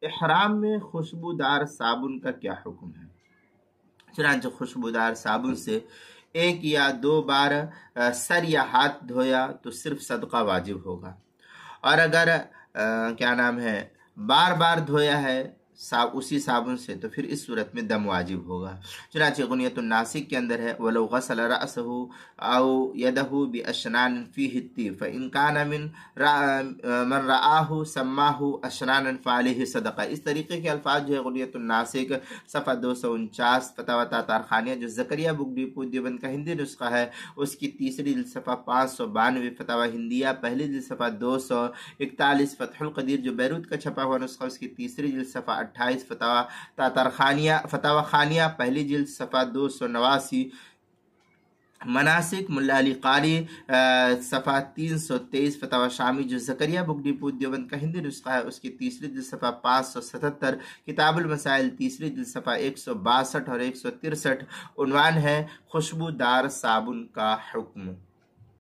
احرام میں خوشبودار صابن کا کیا حکم ہے؟ چنانچہ خوشبودار صابن سے 1 یا 2 بار سر یا ہاتھ دھویا تو صرف صدقہ واجب ہوگا، اور اگر کیا نام ہے بار بار دھویا ہے اسی صابن سے تو پھر اس صورت میں دم واجب ہوگا۔ چنانچہ غنیۃ الناسک کے اندر ہے وَلَوْ غَسَلَ رَأْسَهُ أَوْ يَدَهُ بِأَشْنَانٍ فِيهِ الطِّيبِ فَإِنْ كَانَ مِنْ رَآهُ سَمَّاهُ أَشْنَانًا فَعَلَيْهِ صَدَقَةٌ۔ اس طریقے کے الفاظ جو ہے غنیۃ الناسک صفحہ 249 فتاوی تاتارخانیہ جو زکریا بک ڈپو دیوبند کا ہندی نسخہ ہے اس کی تیسری جلد صفحہ 592، فتاوی ہندیہ پہلی جلد صفحہ 241، فتح القدیر جو بیروت کا چھپا ہوا نسخہ اس کی تیسری جلد صفحہ 28، فتاوی خانیہ پہلی جلد صفحہ 289، مناسک ملا علی قاری صفحہ 323، فتاوی شامی جو زکریا بک ڈپو دیوبند کا ہندی نسخہ ہے اس کی تیسری جلد صفحہ 577، کتاب المسائل تیسری جلد صفحہ 162 اور 163، عنوان ہے خوشبودار صابن کا حکم۔